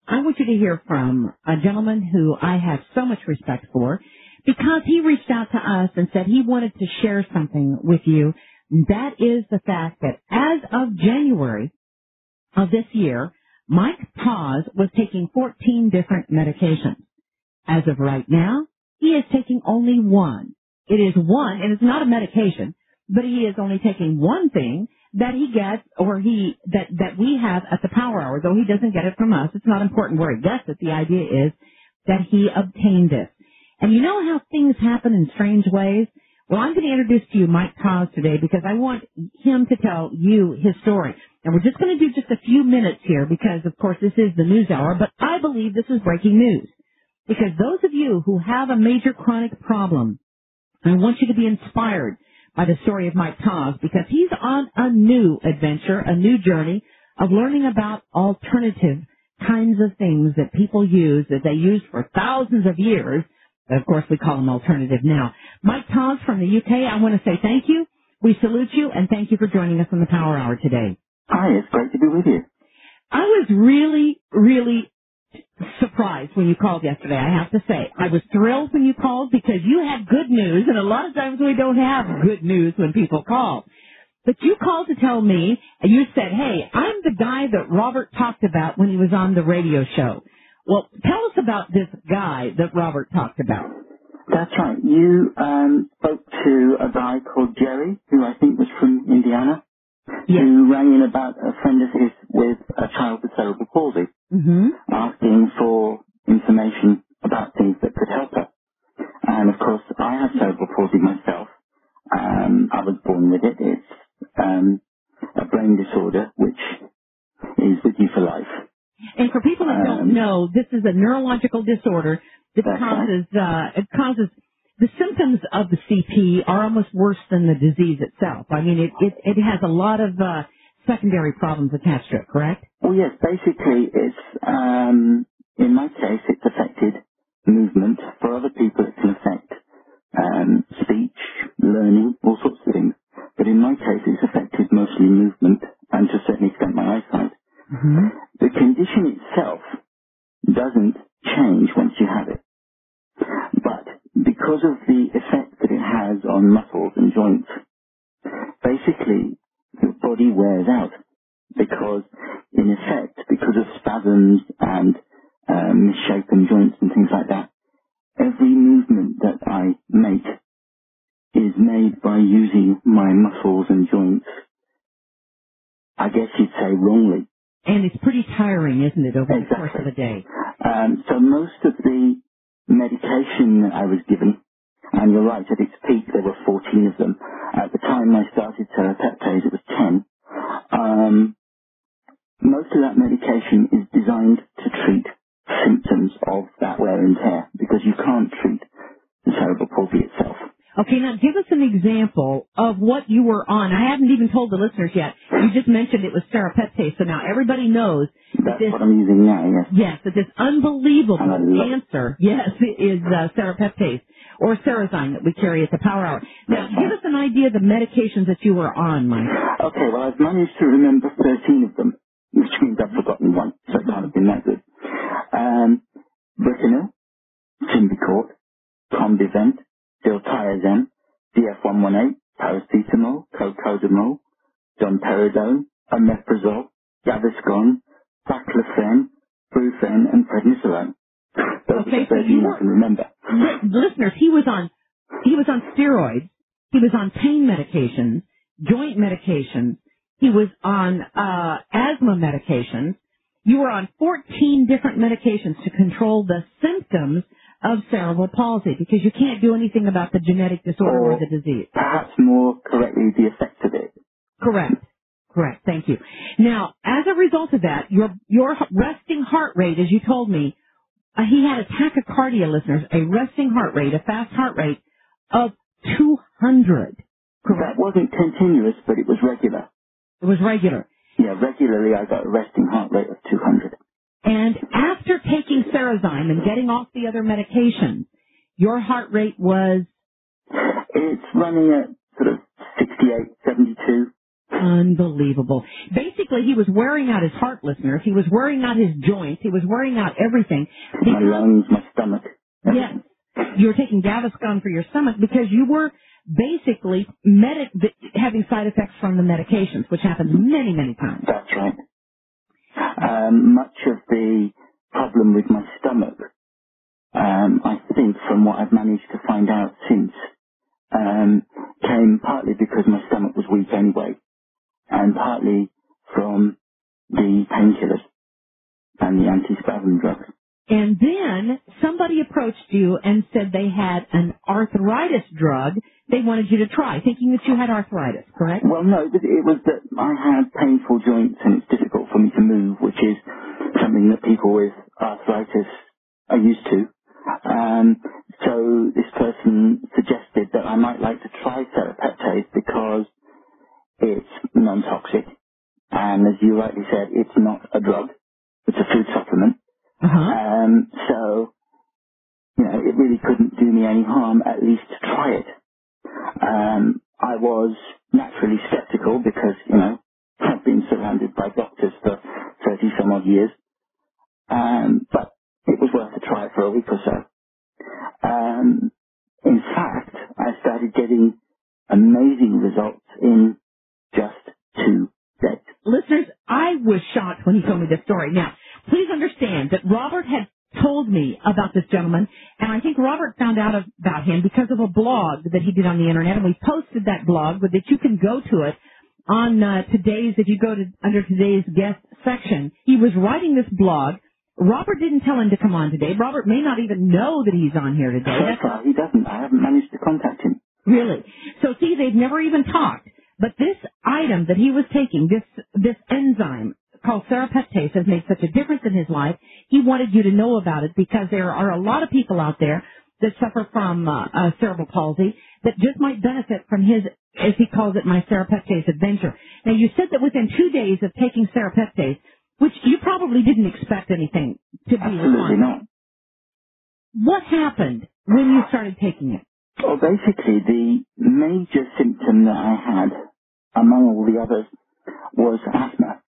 I want you to hear from a gentleman who I have so much respect for because he reached out to us and said he wanted to share something with you. That is the fact that as of January of this year, Mike Paz was taking 14 different medications. As of right now, he is taking only one. It is one, and it's not a medication, but he is only taking one thing that he gets or that we have at the Power Hour, though he doesn't get it from us. It's not important where he gets it. The idea is that he obtained this. And you know how things happen in strange ways? Well, I'm going to introduce to you Mike Paz today because I want him to tell you his story. And we're just going to do just a few minutes here because, of course, this is the news hour, but I believe this is breaking news. Because those of you who have a major chronic problem, I want you to be inspired by the story of Mike Paz because he's on a new adventure, a new journey of learning about alternative kinds of things that people use, that they used for thousands of years. Of course, we call them alternative now. Mike Paz from the UK, I want to say thank you. We salute you, and thank you for joining us on the Power Hour today. Hi, it's great to be with you. I was really, really surprised when you called yesterday, I have to say. I was thrilled when you called because you had good news, and a lot of times we don't have good news when people call. But you called to tell me, and you said, hey, I'm the guy that Robert talked about when he was on the radio show. Well, tell us about this guy that Robert talked about. That's right. You spoke to a guy called Jerry, who I think was from Indiana, yes, who rang in about a friend of his with a child with cerebral palsy, asking for information about things that could help her. And, of course, I have cerebral palsy myself. I was born with it. It's a brain disorder, which is with you for life. And for people that don't know, this is a neurological disorder that causes the symptoms of the CP are almost worse than the disease itself. I mean, it has a lot of secondary problems attached to it, correct? Well, yes. Basically, it's in my case, it's affected movement. For other people, it can affect speech, learning, all sorts of things. But in my case, it's affected mostly movement and to a certain extent my eyesight. The condition itself doesn't change once you have it. But because of the effect that it has on muscles and joints, basically your body wears out. Because, in effect, because of spasms and misshapen joints and things like that, every movement that I make is made by using my muscles and joints, I guess you'd say wrongly. And it's pretty tiring, isn't it, over the course of a day? So most of the medication that I was given, and you're right, at its peak there were 14 of them. At the time I started Serapeptase, it was 10. Most of that medication is designed to treat symptoms of that wear and tear, because you can't treat the cerebral palsy itself. Okay, now give us an example of what you were on. I haven't even told the listeners yet. You just mentioned it was Serapeptase, so now everybody knows that's what I'm using now, yes. Yes, that this unbelievable answer, is Serapeptase, or Cerezyme that we carry at the Power Hour. Now, give us an idea of the medications that you were on, Mike. Okay, well, I've managed to remember 13 of them, which means I've forgotten one, so it can't have been that good. Bricanil, Symbicort, Combivent, Diltiazem, DF118, Paracetamol, Cocodamol, Domperidone, Omeprazole, Gaviscon, Baclofen, Brufen, and Prednisolone. Those are the 13 I can remember. Listeners, he was on steroids, he was on pain medications, joint medications, he was on asthma medications. You were on 14 different medications to control the symptoms of cerebral palsy, because you can't do anything about the genetic disorder or the disease. Perhaps more correctly, the effects of it. Correct. Thank you. Now, as a result of that, your resting heart rate, as you told me, he had a tachycardia, listeners, a resting heart rate, a fast heart rate of 200. Correct. That wasn't continuous, but it was regular. It was regular. Yeah, regularly I got a resting heart rate of 200. And after taking Cerezyme and getting off the other medications, your heart rate was? It's running at sort of 68, 72. Unbelievable. Basically, basically he was wearing out his heart, listeners. He was wearing out his joints. He was wearing out everything. My lungs, my stomach. Yes. You were taking Gaviscon for your stomach because you were basically having side effects from the medications, which happens many, many times. That's right. Much of the problem with my stomach, I think from what I've managed to find out since, came partly because my stomach was weak anyway, and partly from the painkillers and the antispasm drugs. And then somebody approached you and said they had an arthritis drug they wanted you to try, thinking that you had arthritis, correct? Well, no, it was that I had painful joints and it's difficult for me to move, which is something that people with arthritis are used to. So this person suggested that I might like to try Serapeptase because it's non-toxic. And as you rightly said, it's not a drug. It's a food supplement. So, it really couldn't do me any harm, at least to try it. I was naturally skeptical because, I've been surrounded by doctors for 30 some odd years. But it was worth a try for a week or so. In fact, I started getting amazing results in just 2 days. Listeners, I was shocked when he told me this story. Now, please understand that Robert had told me about this gentleman, and I think Robert found out about him because of a blog that he did on the internet, and we posted that blog, but that you can go to it on today's, if you go to under today's guest section. He was writing this blog. Robert didn't tell him to come on today. Robert may not even know that he's on here today. He doesn't. I haven't managed to contact him. Really? So see, they've never even talked. But this item that he was taking, this enzyme called Serapeptase, has made such a difference in his life. He wanted you to know about it because there are a lot of people out there that suffer from cerebral palsy that just might benefit from his, as he calls it, my Serapeptase adventure. Now, you said that within 2 days of taking Serapeptase, which you probably didn't expect anything to be. Absolutely not. What happened when you started taking it? Well, basically, the major symptom that I had, among all the others, was asthma.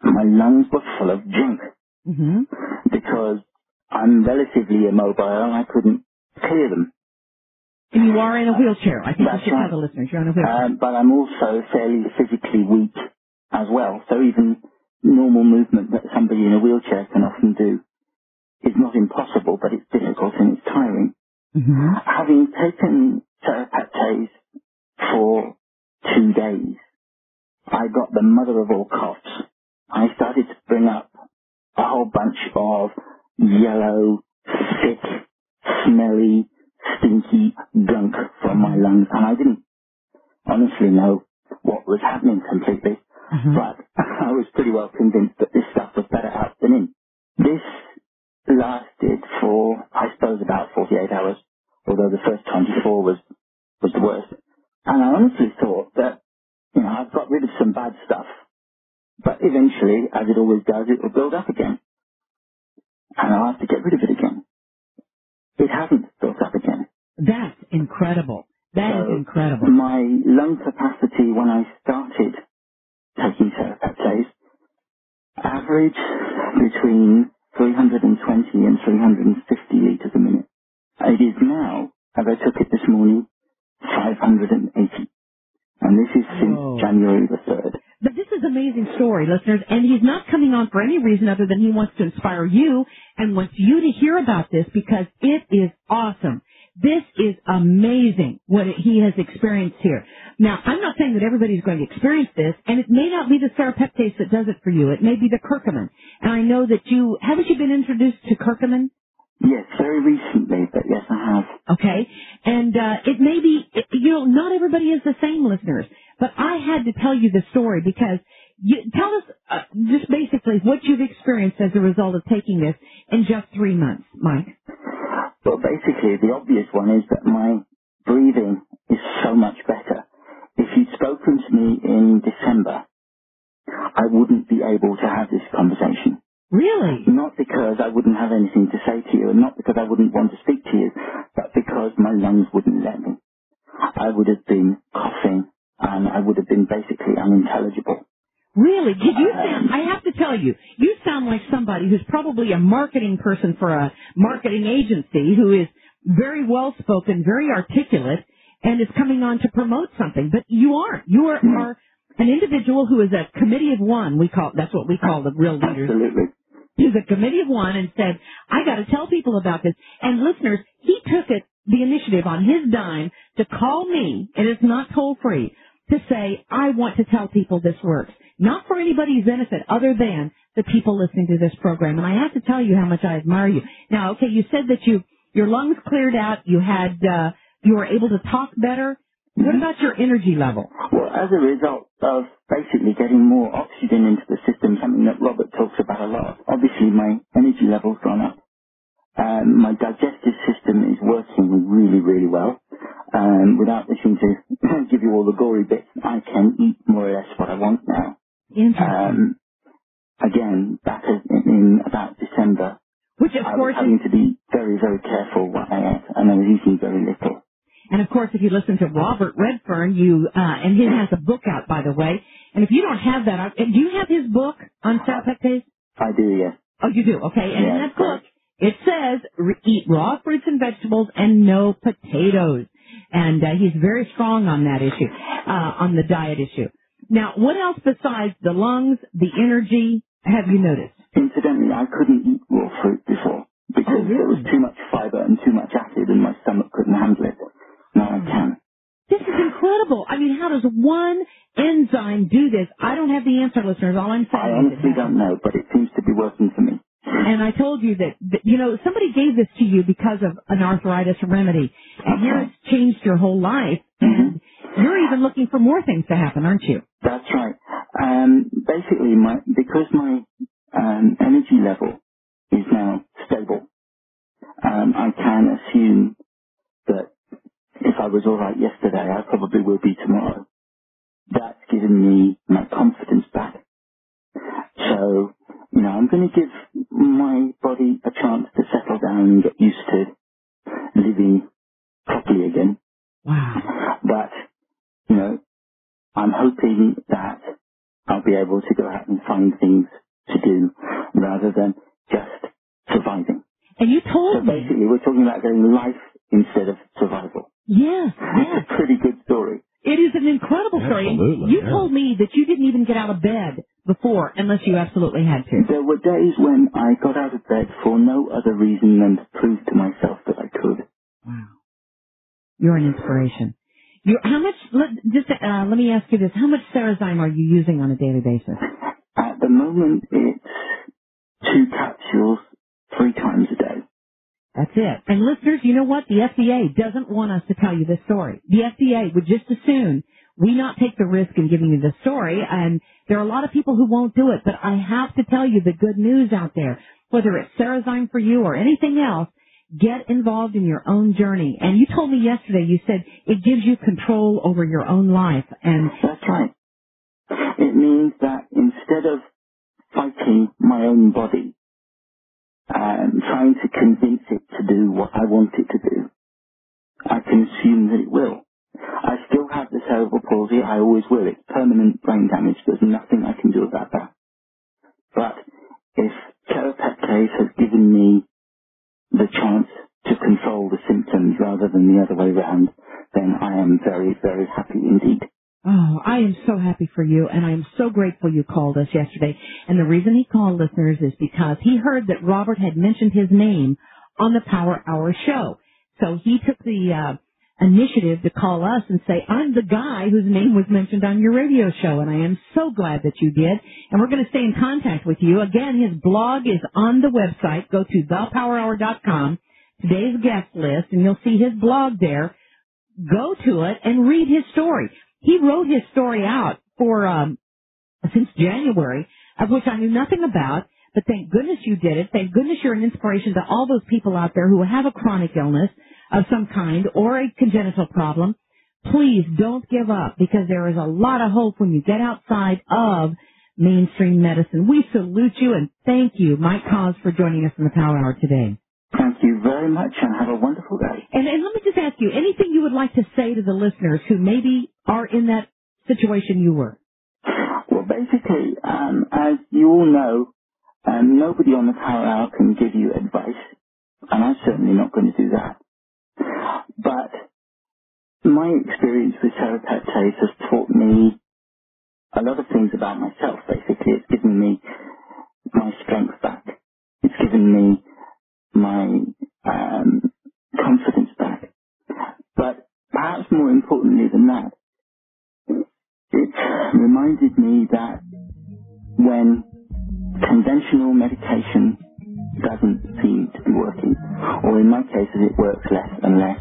My lungs were full of junk. Because I'm relatively immobile, I couldn't clear them. And you are in a wheelchair. I think That's you should right. tell the listeners you're in a wheelchair. But I'm also fairly physically weak as well. So even normal movement that somebody in a wheelchair can often do is not impossible, but it's difficult and it's tiring. Having taken Serapeptase for 2 days, I got the mother of all coughs. I started to bring up a whole bunch of yellow, thick, smelly, stinky gunk from my lungs, and I didn't honestly know what was happening completely, but I was pretty well convinced that this stuff was better out than in. This lasted for, I suppose, about 48 hours, although the first 24 was the worst. And I honestly thought that, I've got rid of some bad stuff, but eventually, as it always does, it will build up again. And I'll have to get rid of it again. It hasn't built up again. That's incredible. That is incredible. My lung capacity when I started taking Serapeptase averaged between 320 and 350 litres a minute. It is now, as I took it this morning, 580. And this is since January the 3rd. But this is an amazing story, listeners, and he's not coming on for any reason other than he wants to inspire you and wants you to hear about this because it is awesome. This is amazing what he has experienced here. Now, I'm not saying that everybody's going to experience this, and it may not be the Serapeptase that does it for you. It may be the curcumin. And I know that haven't you been introduced to curcumin? Yes, very recently, but yes, I have. Okay. And it may be, not everybody is the same, listeners. But I had to tell you the story because tell us just basically what you've experienced as a result of taking this in just 3 months, Mike. Well, basically, the obvious one is that my breathing is so much better. If you'd spoken to me in December, I wouldn't be able to have this conversation. Really? Not because I wouldn't have anything to say to you, and not because I wouldn't want to speak to you, but because my lungs wouldn't let me. I would have been coughing, and I would have been basically unintelligible. Really? Did you sound, I have to tell you, you sound like somebody who's probably a marketing person for a marketing agency who is very well-spoken, very articulate, and is coming on to promote something. But you aren't. You are an individual who is a committee of one. That's what we call the real leaders. Absolutely. He's a committee of one and said, I got to tell people about this. And listeners, he took the initiative on his dime to call me, and it's not toll-free, to say, I want to tell people this works. Not for anybody's benefit other than the people listening to this program. And I have to tell you how much I admire you. Now, okay, you said that your lungs cleared out, you were able to talk better. What about your energy level? Well, as a result of basically getting more oxygen into the system, something that Robert talks about a lot, obviously my energy level's gone up. My digestive system is working really, really well. Without wishing to give you all the gory bits, I can eat more or less what I want now. Again, back in about December, which of course I was having to be very, very careful what I ate, and I was eating very little. And of course, if you listen to Robert Redfern, and he has a book out, by the way. And if you don't have that, do you have his book on serapectase? I do, yes. Oh, you do? Okay. And in that book, it says, eat raw fruits and vegetables and no potatoes. And he's very strong on that issue, on the diet issue. Now, what else besides the lungs, the energy, have you noticed? Incidentally, I couldn't eat raw fruit before because there was too much fiber and too much acid and my stomach couldn't handle it. Now I can. This is incredible. I mean, how does one enzyme do this? I don't have the answer, listeners. All I'm saying I honestly don't know, but it seems to be working for me. And I told you that, somebody gave this to you because of an arthritis remedy. And here it's changed your whole life. And you're even looking for more things to happen, aren't you? That's right. Basically, because my energy level is now stable, I can assume that if I was all right yesterday, I probably will be tomorrow. That's given me my confidence back. So, I'm going to give my body a chance to settle down and get used to living properly again. Wow. But, I'm hoping that I'll be able to go out and find things to do rather than just surviving. And you told me. Basically, we're talking about getting life instead of survival. Yes. It's a pretty good story. It is an incredible story. Absolutely, You told me that you didn't even get out of bed before unless you absolutely had to. There were days when I got out of bed for no other reason than to prove to myself that I could. Wow. You're an inspiration. Let me ask you this. How much Cerezyme are you using on a daily basis? At the moment, it's 2 capsules 3 times a day. That's it. And listeners, you know what? The FDA doesn't want us to tell you this story. The FDA would just as soon we not take the risk in giving you the story, and there are a lot of people who won't do it, but I have to tell you the good news out there. Whether it's Cerezyme for you or anything else, get involved in your own journey. And you told me yesterday, you said it gives you control over your own life. And that's right. It means that instead of fighting my own body, trying to convince it to do what I want it to do, I can assume that it will. I still have the cerebral palsy. I always will. It's permanent brain damage. There's nothing I can do about that. But if serapectase has given me the chance to control the symptoms rather than the other way around, then I am very, very happy indeed. Oh, I am so happy for you, and I am so grateful you called us yesterday. And the reason he called, listeners, is because he heard that Robert had mentioned his name on the Power Hour show. So he took the initiative to call us and say, I'm the guy whose name was mentioned on your radio show, and I am so glad that you did. And we're going to stay in contact with you. Again, his blog is on the website. Go to thepowerhour.com, today's guest list, and you'll see his blog there. Go to it and read his story. He wrote his story out for since January, of which I knew nothing about, but thank goodness you did it. Thank goodness you're an inspiration to all those people out there who have a chronic illness of some kind or a congenital problem. Please don't give up, because there is a lot of hope when you get outside of mainstream medicine. We salute you and thank you, Mike Cause, for joining us in the Power Hour today. Thank you very much, and have a wonderful day. And let me just ask you, anything you would like to say to the listeners who maybe are in that situation you were? Well, basically, as you all know, nobody on the Power Hour can give you advice, and I'm certainly not going to do that. But my experience with serapeptase has taught me a lot of things about myself, basically. It's given me my strength back. It's given me my confidence back. But perhaps more importantly than that, it reminded me that when conventional medication doesn't seem to be working, or in my case, it works less and less,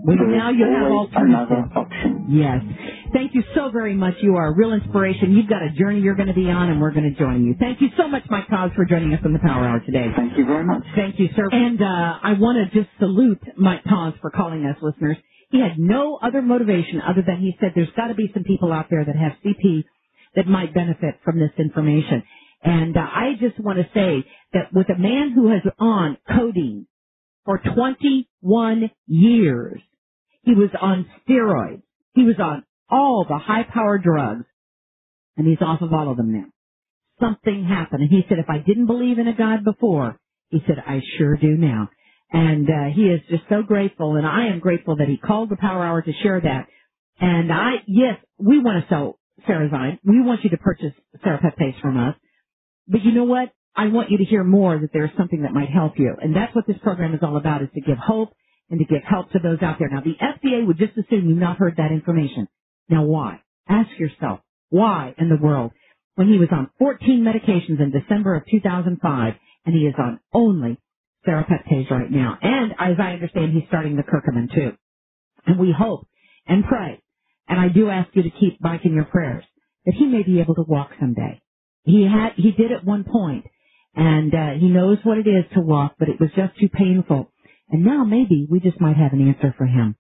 well, now you have another alternatives. option. Yes. Thank you so very much. You are a real inspiration. You've got a journey you're going to be on, and we're going to join you. Thank you so much, Mike Toz, for joining us on the Power Hour today. Thank you very much. Thank you, sir. And I want to just salute Mike Toz for calling us, listeners. He had no other motivation other than he said there's got to be some people out there that have CP that might benefit from this information. And I just want to say that with a man who has on codeine for 21 years, he was on steroids. He was on all the high-powered drugs, and he's off of all of them now. Something happened, and he said, if I didn't believe in a God before, he said, I sure do now. And he is just so grateful, and I am grateful that he called the Power Hour to share that. And yes, we want to sell Cerazine. We want you to purchase serapeptase from us. But you know what? I want you to hear more that there's something that might help you. And that's what this program is all about, is to give hope and to give help to those out there. Now, the FDA would just assume you've not heard that information. Now, why? Ask yourself, why in the world? When he was on 14 medications in December of 2005, and he is on only serapeptase right now. And as I understand, he's starting the curcumin too. And we hope and pray, and I do ask you to keep Mike in your prayers, that he may be able to walk someday. He did at one point, and he knows what it is to walk, but it was just too painful. And now maybe we just might have an answer for him.